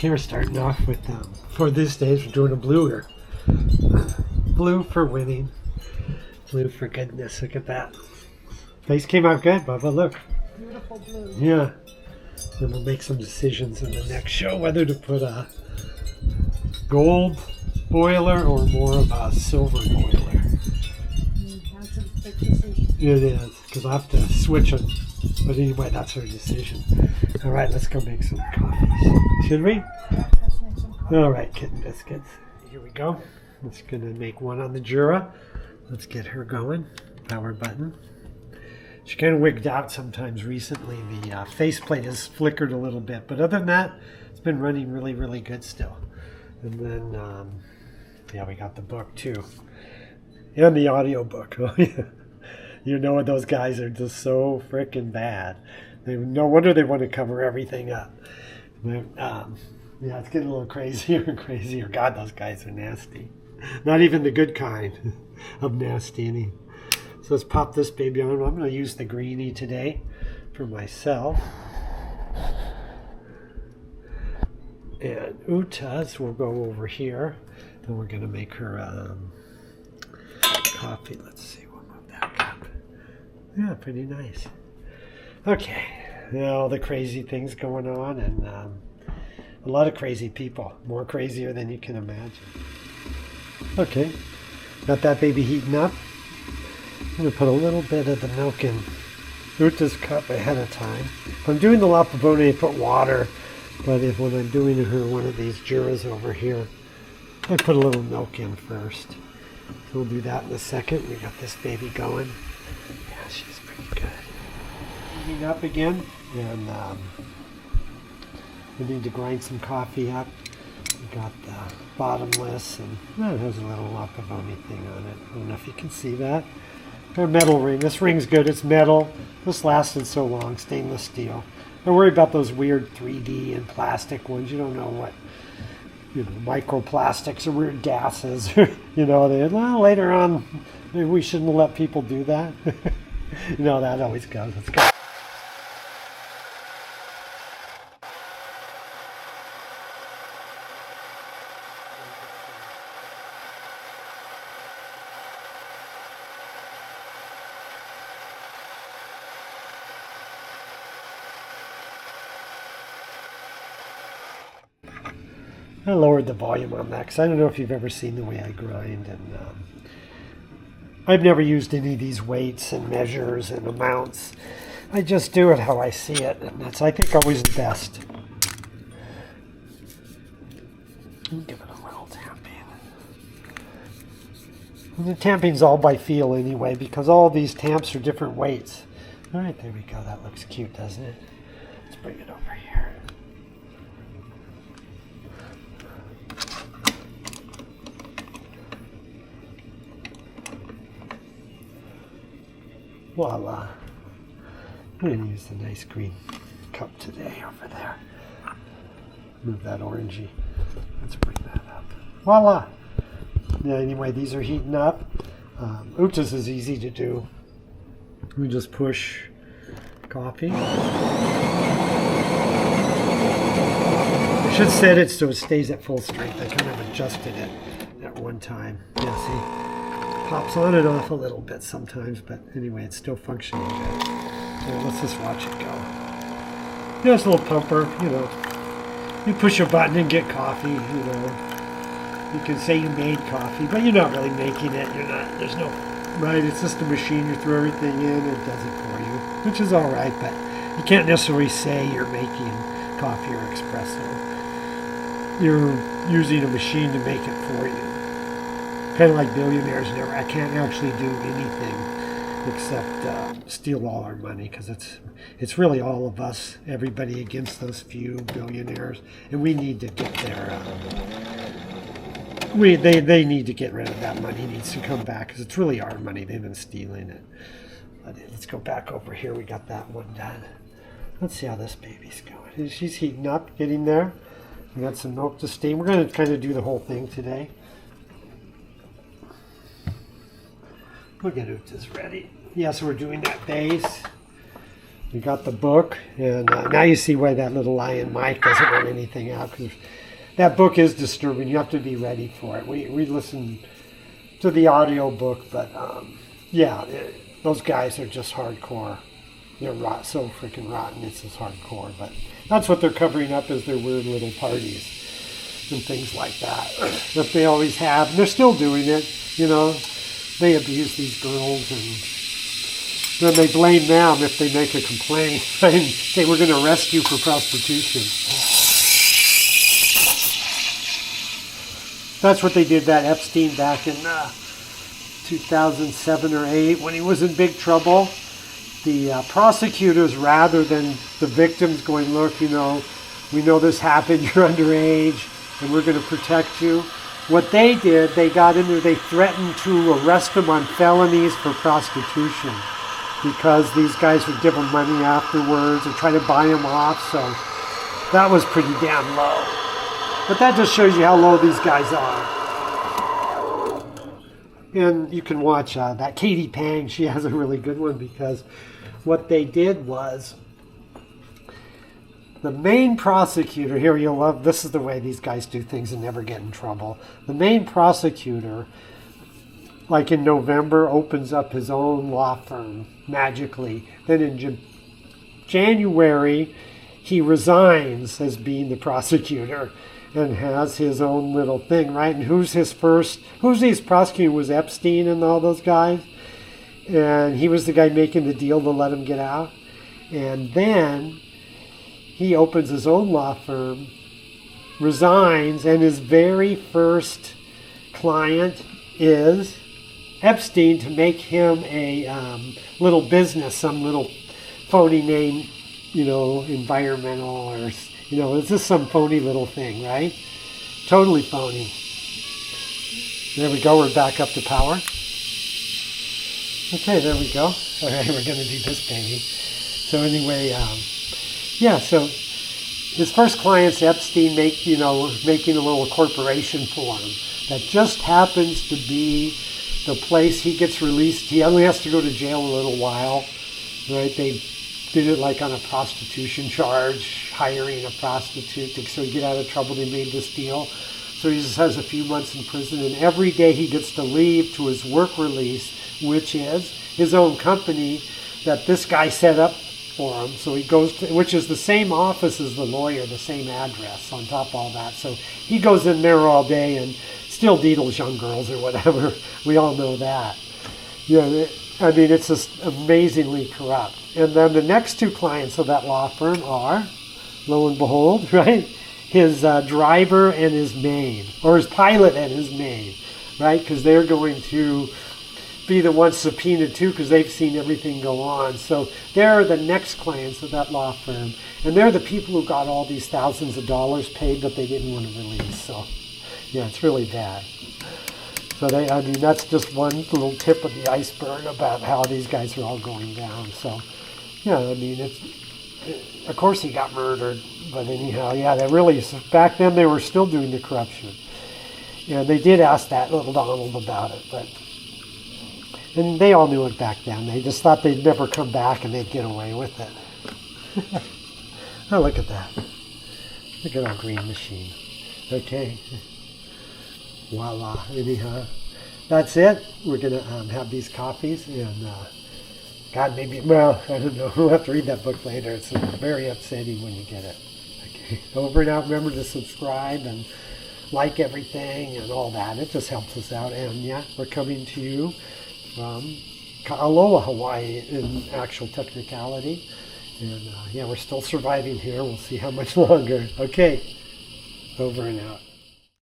Here, starting off with, for this stage, we're doing a blue here. Blue for winning. Blue for goodness. Look at that. Face came out good, Bubba. Look. Beautiful blue. Yeah. Then we'll make some decisions in the next show whether to put a gold boiler or more of a silver boiler. That's a big decision. It is, because I have to switch them. But anyway, that's our decision. All right, let's go make some coffees. Should we? Let's make some coffee. All right, kitten biscuits. Here we go. I'm just going to make one on the Jura. Let's get her going. Power button. She kind of wigged out sometimes recently. The faceplate has flickered a little bit. But other than that, it's been running really, really good still. And then, yeah, we got the book too. And the audio book. Oh, yeah. You know what, those guys are just so freaking bad. No wonder they want to cover everything up. But, yeah, it's getting a little crazier and crazier. God, those guys are nasty. Not even the good kind of nasty. So let's pop this baby on. I'm going to use the greenie today for myself. And Uta's will go over here. Then we're going to make her coffee. Let's see. Yeah, pretty nice. Okay, now all the crazy things going on, and a lot of crazy people, more crazier than you can imagine. Okay, got that baby heating up. I'm going to put a little bit of the milk in Uta's cup ahead of time. If I'm doing the La Pavone, I put water, but when I'm doing her one of these Juras over here, I put a little milk in first. So we'll do that in a second. We got this baby going. Yeah, she's pretty good. Heating up again, and we need to grind some coffee up. We got the bottomless, and it has a little La Pavone thing on it. I don't know if you can see that. A metal ring. This ring's good. It's metal. This lasted so long. Stainless steel. Don't worry about those weird 3D and plastic ones. You don't know what, microplastics or weird gases. Later on, maybe we shouldn't have let people do that. That always goes. Let's go. I lowered the volume on that because I don't know if you've ever seen the way I grind, and I've never used any of these weights and measures and amounts. I just do it how I see it, and that's, I think, always the best. Give it a little tamping. And the tamping's all by feel anyway, because all these tamps are different weights. All right, there we go. That looks cute, doesn't it? Let's bring it over here. Voila. I'm going to use the nice green cup today over there. Move that orangey. Let's bring that up. Voila. Yeah, anyway, these are heating up. Uta's is easy to do. We just push coffee. I should set it so it stays at full strength. I kind of adjusted it at one time. Yeah, see? Pops on and off a little bit sometimes, but anyway, it's still functioning good. So let's just watch it go. It's a little pumper, You push a button and get coffee, You can say you made coffee, but you're not really making it. There's no, right? It's just a machine. You throw everything in and it does it for you, which is all right, but you can't necessarily say you're making coffee or espresso. You're using a machine to make it for you. Kind of like billionaires I can't actually do anything except steal all our money, because it's really all of us, everybody against those few billionaires, and we need to get their they need to get rid of that money. It needs to come back, because it's really our money. They've been stealing it. But let's go back over here. We got that one done. Let's see how this baby's going. She's heating up, getting there. We got some milk to steam. We're going to kind of do the whole thing today. Look at Uta's ready. Yeah, so we're doing that base. We got the book, and now you see why that little lion Mike doesn't want anything out, because that book is disturbing. You have to be ready for it. We listened to the audio book, but those guys are just hardcore. They're so freaking rotten. It's just hardcore. But that's what they're covering up, is their weird little parties and things like that they always have. And they're still doing it. You know, they abuse these girls, and then they blame them if they make a complaint and say, we're going to arrest you for prostitution. That's what they did that Epstein back in 2007 or 8 when he was in big trouble. The prosecutors, rather than the victims going, look, you know, we know this happened, you're underage, and we're going to protect you. What they did, they got in there, they threatened to arrest him on felonies for prostitution, because these guys would give him money afterwards or try to buy him off. So that was pretty damn low. But that just shows you how low these guys are. And you can watch that Katie Pang. She has a really good one, because what they did was, the main prosecutor, here you'll love, this is the way these guys do things and never get in trouble. The main prosecutor, like in November, opens up his own law firm magically. Then in January, he resigns as being the prosecutor and has his own little thing, right? And who's his prosecutor was Epstein and all those guys. And he was the guy making the deal to let him get out. And then he opens his own law firm, resigns, and his very first client is Epstein, to make him a little business, some little phony name, you know, environmental, or, you know, it's just some phony little thing, right? Totally phony. There we go, we're back up to power. Okay, there we go. All right, we're going to do this, baby. So anyway, so his first client's Epstein, making a little corporation for him that just happens to be the place he gets released. He only has to go to jail a little while, right? They did it like on a prostitution charge, hiring a prostitute. So he get out of trouble, they made this deal. So he just has a few months in prison, and every day he gets to leave to his work release, which is his own company that this guy set up for him. So he goes to, which is the same office as the lawyer, the same address on top of all that. So he goes in there all day and still deedles young girls or whatever. We all know that. Yeah, I mean, it's just amazingly corrupt. And then the next two clients of that law firm are, lo and behold, right, his driver and his maid, or his pilot and his maid, right? Because they're going to be the ones subpoenaed too, because they've seen everything go on. So they're the next clients of that law firm, and they're the people who got all these thousands of dollars paid that they didn't want to release. So yeah, it's really bad. So that's just one little tip of the iceberg about how these guys are all going down. So yeah, I mean, of course he got murdered, but anyhow, yeah, back then they were still doing the corruption. And they did ask that little Donald about it, and they all knew it back then. They just thought they'd never come back and they'd get away with it. Oh, look at that. Look at our green machine. Okay. Voila. Anyhow, that's it. We're going to have these coffees, and God, maybe, well, I don't know. We'll have to read that book later. It's very upsetting when you get it. Okay. Over and out. Remember to subscribe and like everything and all that. It just helps us out. And yeah, we're coming to you from Ka'aloa, Hawaii, in actual technicality. And yeah, we're still surviving here. We'll see how much longer. Okay. Over and out.